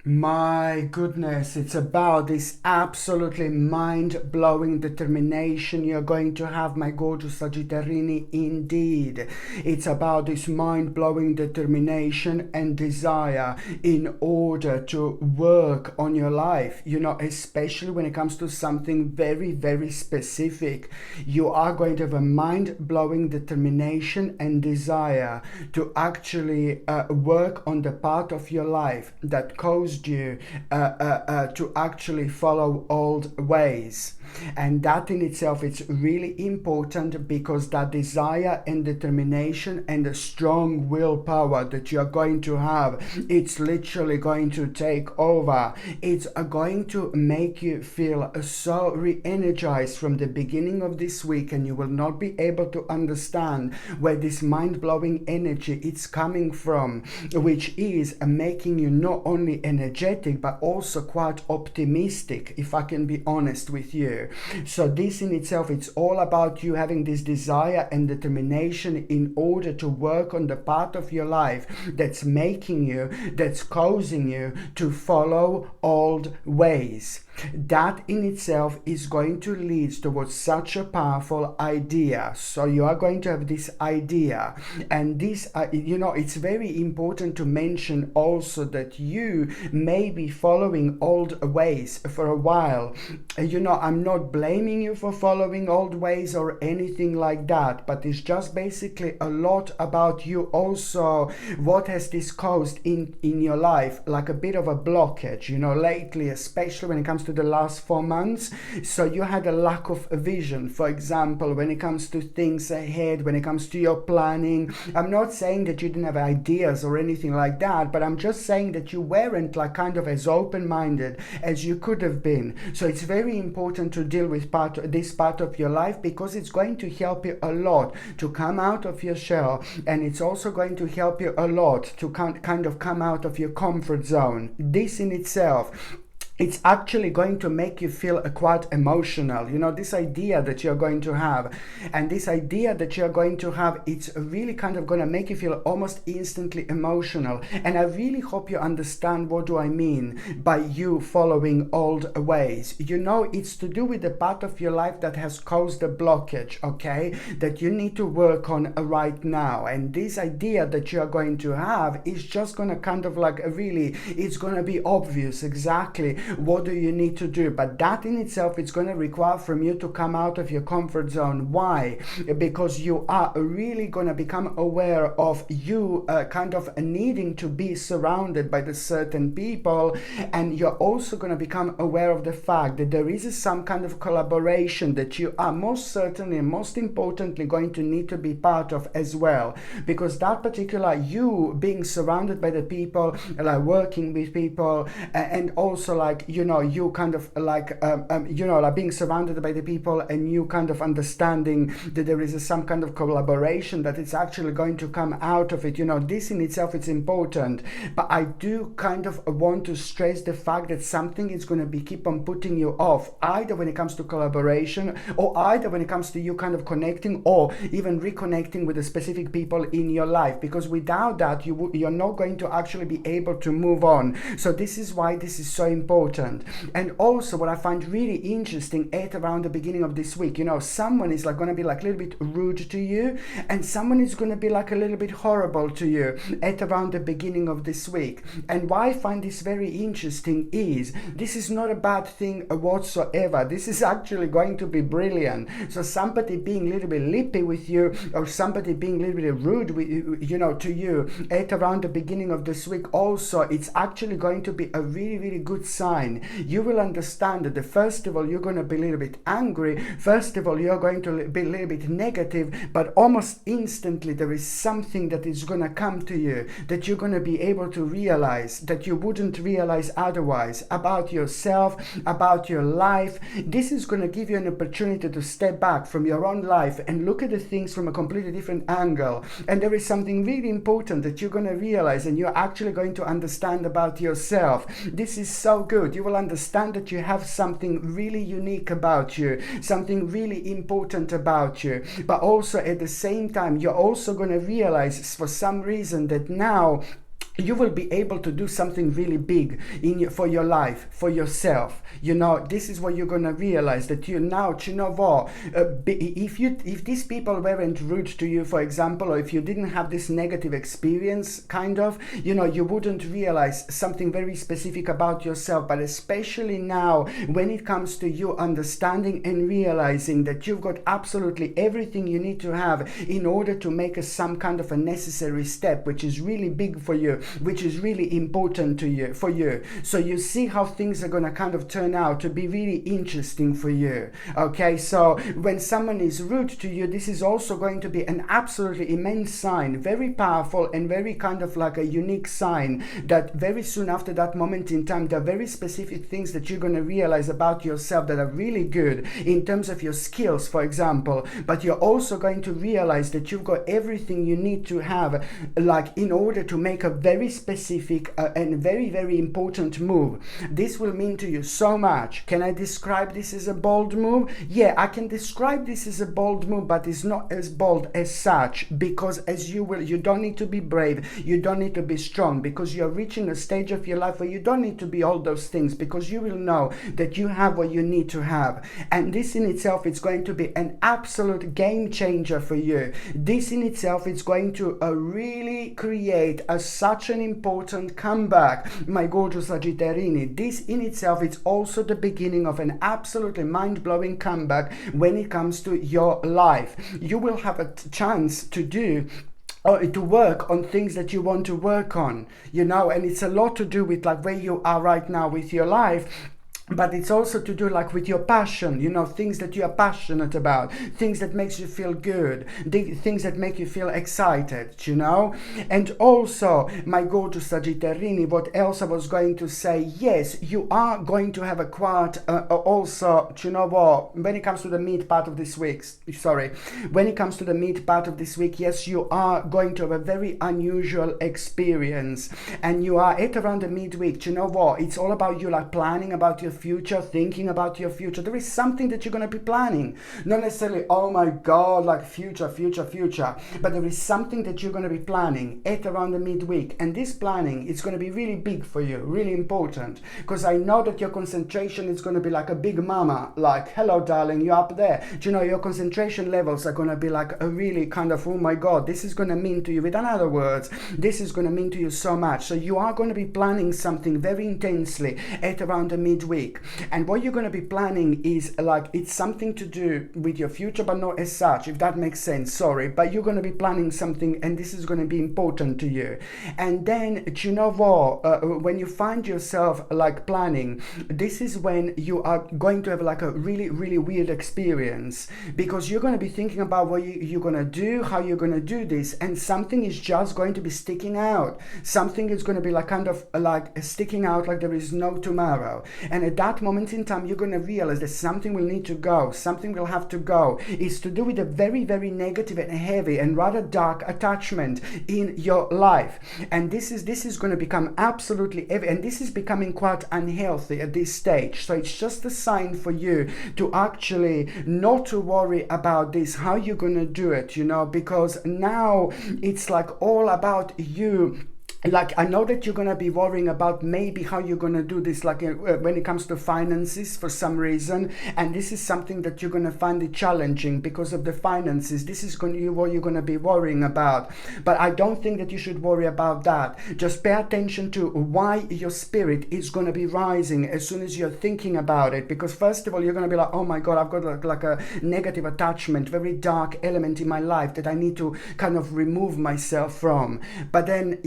My goodness, it's about this absolutely mind-blowing determination you're going to have, my gorgeous Sagittarini, indeed. It's about this mind-blowing determination and desire in order to work on your life, especially when it comes to something very, very specific. You are going to have a mind-blowing determination and desire to actually work on the part of your life that caused you to actually follow old ways. And that in itself is really important, because that desire and determination and the strong willpower that you're going to have, it's literally going to take over. It's going to make you feel so re-energized from the beginning of this week, and you will not be able to understand where this mind-blowing energy is coming from, which is making you not only energetic but also quite optimistic, if I can be honest with you. So this in itself, it's all about you having this desire and determination in order to work on the part of your life that's causing you to follow old ways. That in itself is going to lead towards such a powerful idea. So you are going to have this idea, and this it's very important to mention also that you may be following old ways for a while. I'm not blaming you for following old ways or anything like that, but it's just basically a lot about you also. What has this caused in your life, like a bit of a blockage, lately, especially when it comes to the last 4 months. So you had a lack of vision, for example, when it comes to things ahead, when it comes to your planning. I'm not saying that you didn't have ideas or anything like that, but I'm just saying that you weren't like kind of as open-minded as you could have been. So it's very important to deal with this part of your life, because it's going to help you a lot to come out of your shell, and it's also going to help you a lot to kind of come out of your comfort zone. This in itself, it's actually going to make you feel quite emotional. This idea that you're going to have, it's really kind of going to make you feel almost instantly emotional. And I really hope you understand what do I mean by you following old ways. It's to do with the part of your life that has caused a blockage, okay, that you need to work on right now. And this idea that you're going to have is just going to kind of like it's going to be obvious exactly what do you need to do, but that in itself, it's going to require from you to come out of your comfort zone. Why? Because you are really going to become aware of you kind of needing to be surrounded by the certain people, and you're also going to become aware of the fact that there is some kind of collaboration that you are most certainly and most importantly going to need to be part of as well, because that particular you being surrounded by the people, like working with people, and also like you kind of like like being surrounded by the people, and you kind of understanding that there is some kind of collaboration that it's actually going to come out of it. This in itself is important, but I do kind of want to stress the fact that something is going to be keep on putting you off, either when it comes to collaboration, or either when it comes to you kind of connecting or even reconnecting with the specific people in your life, because without that you're not going to actually be able to move on. So this is why this is so important. And also what I find really interesting at around the beginning of this week, someone is like going to be like a little bit rude to you, and someone is going to be like a little bit horrible to you at around the beginning of this week. And why I find this very interesting is this is not a bad thing whatsoever. This is actually going to be brilliant. So somebody being a little bit lippy with you, or somebody being a little bit rude with to you at around the beginning of this week, also it's actually going to be a really, really good sign. You will understand that first of all, you're going to be a little bit angry. First of all, you're going to be a little bit negative, but almost instantly there is something that is going to come to you that you're going to be able to realize that you wouldn't realize otherwise about yourself, about your life. This is going to give you an opportunity to step back from your own life and look at the things from a completely different angle. And there is something really important that you're going to realize, and you're actually going to understand about yourself. This is so good. You will understand that you have something really unique about you, something really important about you, but also at the same time, you're also going to realize for some reason that now you will be able to do something really big for your life, for yourself. This is what you're going to realize, that you know what, if these people weren't rude to you, for example, or if you didn't have this negative experience, kind of, you wouldn't realize something very specific about yourself. But especially now, when it comes to you understanding and realizing that you've got absolutely everything you need to have in order to make some kind of a necessary step, which is really big for you, which is really important for you. So you see how things are going to kind of turn out to be really interesting for you. Okay, so when someone is rude to you, this is also going to be an absolutely immense sign, very powerful and very kind of like a unique sign, that very soon after that moment in time, there are very specific things that you're going to realize about yourself that are really good in terms of your skills, for example. But you're also going to realize that you've got everything you need to have, like, in order to make a very specific and very, very important move. This will mean to you so much. Can I describe this as a bold move? Yeah, I can describe this as a bold move, but it's not as bold as such, because you don't need to be brave, you don't need to be strong, because you're reaching a stage of your life where you don't need to be all those things, because you will know that you have what you need to have. And this in itself is going to be an absolute game changer for you. This in itself is going to really create such an important comeback, my gorgeous Sagittarini. This in itself is also the beginning of an absolutely mind-blowing comeback when it comes to your life. You will have a chance to work on things that you want to work on, and it's a lot to do with like where you are right now with your life. But it's also to do like with your passion, things that you are passionate about, things that makes you feel good, things that make you feel excited, And also, my gorgeous Sagittarini, what else I was going to say, yes, you are going to have a quite, also, when it comes to the mid part of this week, yes, you are going to have a very unusual experience. And you are at around the midweek, it's all about you like planning about your future, thinking about your future. There is something that you're going to be planning, not necessarily, oh my god, like future, but there is something that you're going to be planning at around the midweek. And this planning is going to be really big for you, really important, because I know that your concentration is going to be like a big mama, like, hello darling, you're up there. Your concentration levels are going to be like a really kind of, oh my god, this is going to mean to you, with other words, this is going to mean to you so much. So you are going to be planning something very intensely at around the midweek. And what you're going to be planning is like, it's something to do with your future, but not as such, if that makes sense. Sorry, but you're going to be planning something, and this is going to be important to you. And then, when you find yourself like planning, this is when you are going to have like a really, really weird experience, because you're going to be thinking about what you're going to do, how you're going to do this, and something is just going to be sticking out. Something is going to be like kind of like sticking out like there is no tomorrow. And at that moment in time, you're going to realize that something will need to go, something will have to go. It's to do with a very, very negative and heavy and rather dark attachment in your life. And this is going to become absolutely heavy, and this is becoming quite unhealthy at this stage. So it's just a sign for you to actually not to worry about this, how you're going to do it, because now it's like all about you. Like, I know that you're going to be worrying about maybe how you're going to do this, like when it comes to finances for some reason. And this is something that you're going to find it challenging because of the finances. This is what you're going to be worrying about. But I don't think that you should worry about that. Just pay attention to why your spirit is going to be rising as soon as you're thinking about it. Because first of all, you're going to be like, oh my God, I've got like a negative attachment, very dark element in my life that I need to kind of remove myself from. But then,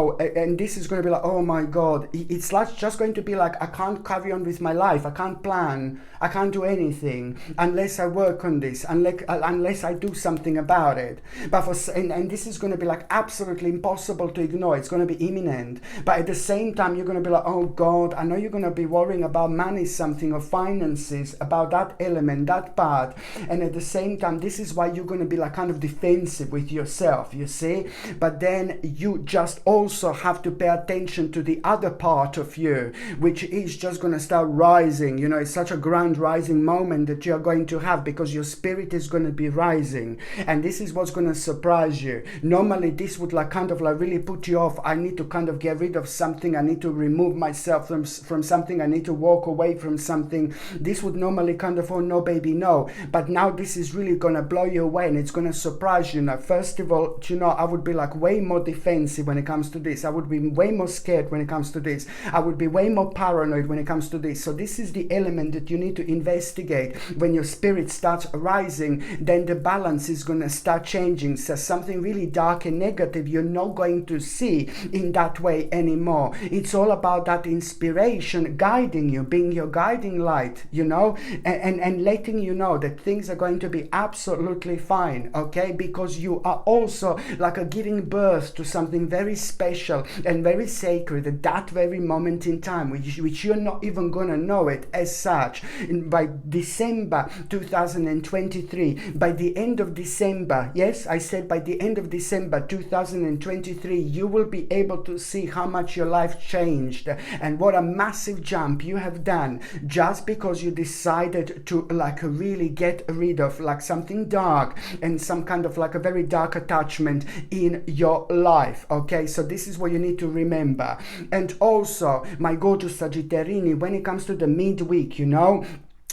and this is going to be like, oh my God, it's like just going to be like, I can't carry on with my life, I can't plan, I can't do anything unless I work on this, unless I do something about it. But and this is going to be like absolutely impossible to ignore. It's going to be imminent. But at the same time, you're going to be like, oh God, I know you're going to be worrying about money, something, or finances, about that element, that part. And at the same time, this is why you're going to be like kind of defensive with yourself, you see. But then you just also also have to pay attention to the other part of you, which is just going to start rising. You know, it's such a grand rising moment that you're going to have, because your spirit is going to be rising, and this is what's going to surprise you. Normally this would like kind of like really put you off. I need to kind of get rid of something, I need to remove myself from something, I need to walk away from something. This would normally kind of, oh no baby, no. But now this is really going to blow you away, and it's going to surprise you. Now, first of all, you know, I would be like way more defensive when it comes to this. I would be way more scared when it comes to this. I would be way more paranoid when it comes to this. So this is the element that you need to investigate. When your spirit starts rising, then the balance is going to start changing. So something really dark and negative you're not going to see in that way anymore. It's all about that inspiration guiding you, being your guiding light, you know, and letting you know that things are going to be absolutely fine, okay? Because you are also like giving birth to something very special and very sacred at that very moment in time, which you're not even going to know it as such. By December 2023, by the end of December, yes, I said by the end of December 2023, you will be able to see how much your life changed and what a massive jump you have done just because you decided to like really get rid of like something dark and some kind of like a very dark attachment in your life, okay? So this is what you need to remember. And also, my gorgeous Sagittarini, when it comes to the midweek, you know,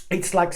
it's like,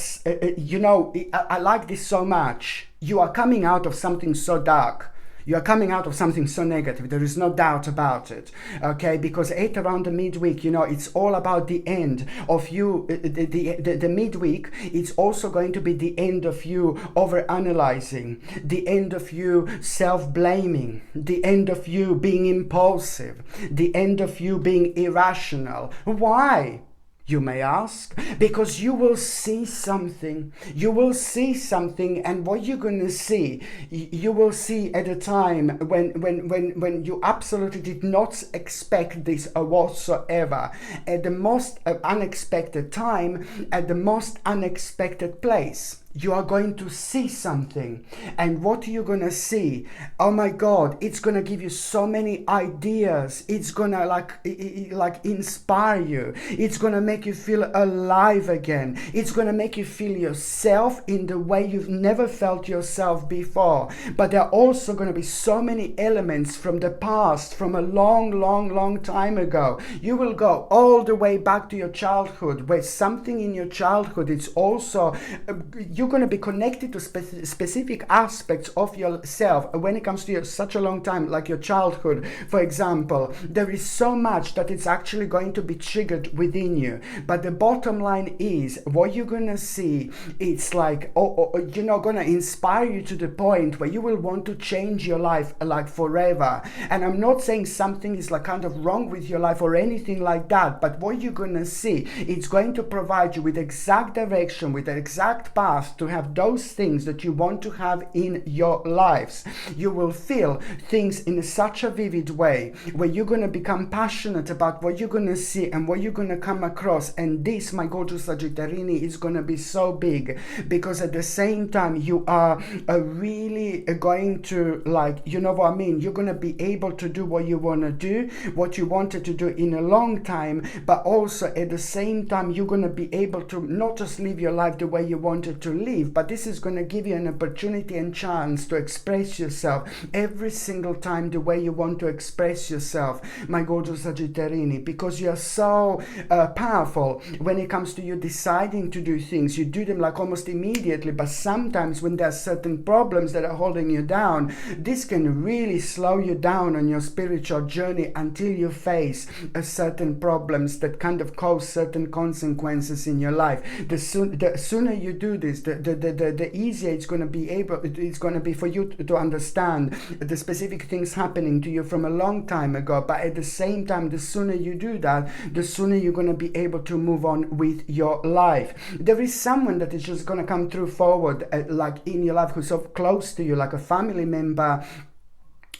you know, I like this so much. You are coming out of something so dark. You are coming out of something so negative. There is no doubt about it, okay? Because around the midweek, you know, it's all about the end of you. The midweek, it's also going to be the end of you over-analyzing, the end of you self-blaming, the end of you being impulsive, the end of you being irrational. Why? You may ask, because you will see something. You will see something, and what you're going to see, you will see at a time when you absolutely did not expect this whatsoever. At the most unexpected time, at the most unexpected place. You are going to see something, and what you're going to see, oh my God, it's going to give you so many ideas. It's going to like inspire you. It's going to make you feel alive again. It's going to make you feel yourself in the way you've never felt yourself before. But there are also going to be so many elements from the past, from a long time ago. You will go all the way back to your childhood, where something in your childhood, it's also you're going to be connected to specific aspects of yourself when it comes to such a long time, like your childhood, for example. There is so much that it's actually going to be triggered within you. But the bottom line is, what you're going to see, it's like, you know, going to inspire you to the point where you will want to change your life like forever. And I'm not saying something is like kind of wrong with your life or anything like that, but what you're going to see, it's going to provide you with exact direction, with the exact path to have those things that you want to have in your lives. You will feel things in such a vivid way where you're going to become passionate about what you're going to see and what you're going to come across. And this, my gorgeous Sagittarini, is going to be so big, because at the same time you are really going to, like, you know what I mean, you're going to be able to do what you want to do, what you wanted to do in a long time, but also at the same time you're going to be able to not just live your life the way you wanted to live, but this is going to give you an opportunity and chance to express yourself every single time the way you want to express yourself, my gorgeous Sagittarini, because you are so powerful when it comes to you deciding to do things. You do them like almost immediately, but sometimes when there are certain problems that are holding you down, this can really slow you down on your spiritual journey until you face certain problems that kind of cause certain consequences in your life. The sooner you do this, the easier it's going to be for you to understand the specific things happening to you from a long time ago. But at the same time, the sooner you do that, the sooner you're going to be able to move on with your life. There is someone that is just going to come through forward like in your life who's so close to you, like a family member,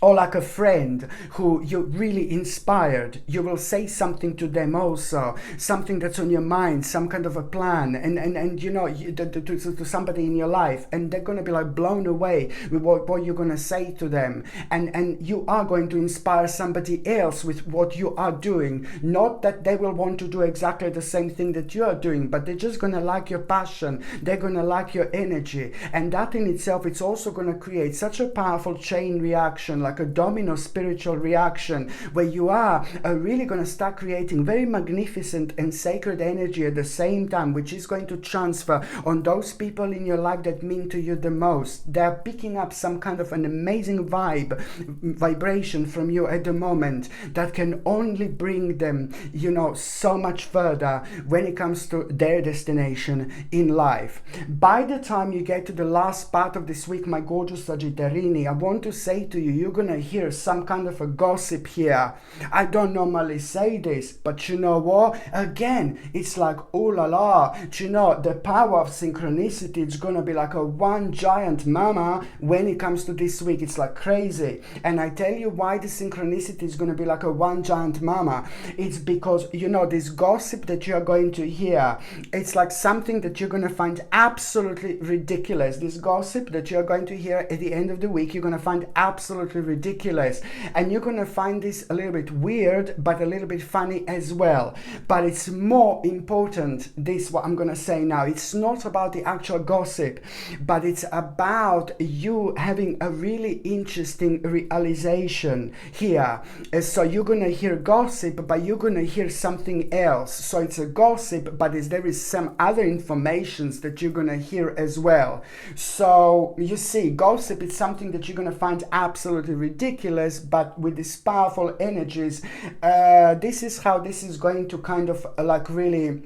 or like a friend who you really inspired. You will say something to them also, something that's on your mind, some kind of a plan, and you know, to somebody in your life, and they're going to be like blown away with what you're going to say to them, and you are going to inspire somebody else with what you are doing. Not that they will want to do exactly the same thing that you are doing, but they're just going to like your passion, they're going to like your energy, and that in itself, it's also going to create such a powerful chain reaction, like a domino spiritual reaction, where you are really going to start creating very magnificent and sacred energy at the same time, which is going to transfer on those people in your life that mean to you the most. They're picking up some kind of an amazing vibration from you at the moment that can only bring them, you know, so much further when it comes to their destination in life. By the time you get to the last part of this week, my gorgeous Sagittarini, I want to say to you, you're gonna hear some kind of a gossip here. I don't normally say this, but you know what? Again, it's like, oh la la, you know, the power of synchronicity, it's gonna be like a one giant mama when it comes to this week. It's like crazy. And I tell you why the synchronicity is gonna be like a one giant mama. It's because, you know, this gossip that you're going to hear, it's like something that you're gonna find absolutely ridiculous. This gossip that you're going to hear at the end of the week, you're gonna find absolutely ridiculous, and you're gonna find this a little bit weird but a little bit funny as well. But it's more important, this what I'm gonna say now, it's not about the actual gossip, but it's about you having a really interesting realization here. So you're gonna hear gossip, but you're gonna hear something else. So it's a gossip, but there is some other informations that you're gonna hear as well. So you see, gossip is something that you're gonna find absolutely ridiculous, but with these powerful energies, this is how this is going to kind of like really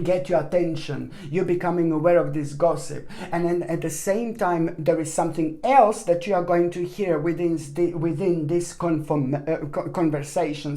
get your attention. You're becoming aware of this gossip, and then at the same time there is something else that you are going to hear within this conversation,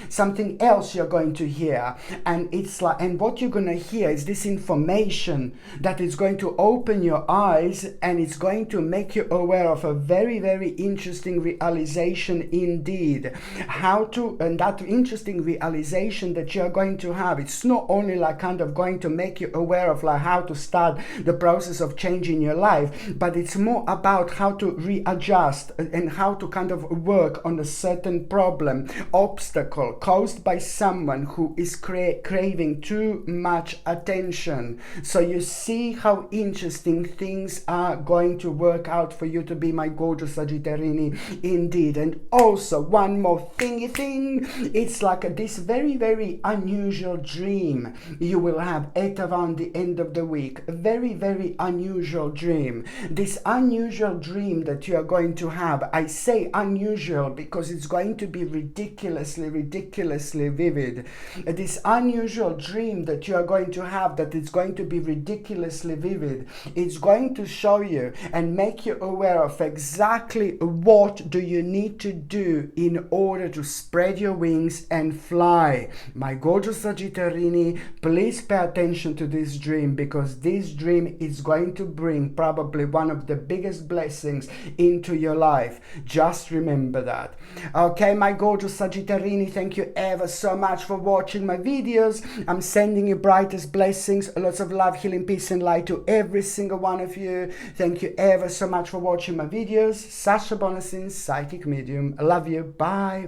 something else you're going to hear. And it's like, and what you're going to hear is this information that is going to open your eyes, and it's going to make you aware of a very, very interesting realization indeed. And that interesting realization that you're going to have, it's not only like kind of going to make you aware of like how to start the process of changing your life, but it's more about how to readjust and how to kind of work on a certain problem, obstacle caused by someone who is craving too much attention. So you see how interesting things are going to work out for you to be, my gorgeous Sagittarini, indeed. And also one more thing, it's like this very, very unusual dream you will have at around the end of the week. A very, very unusual dream. This unusual dream that you are going to have, I say unusual because it's going to be ridiculously vivid. This unusual dream that you are going to have, that is going to be ridiculously vivid, it's going to show you and make you aware of exactly what do you need to do in order to spread your wings and fly. My gorgeous Sagittarini, please pay attention to this dream, because this dream is going to bring probably one of the biggest blessings into your life. Just remember that. Okay, my gorgeous Sagittarini, thank you ever so much for watching my videos. I'm sending you brightest blessings, lots of love, healing, peace and light to every single one of you. Thank you ever so much for watching my videos. Sasha Bonasin, Psychic Medium. I love you. Bye.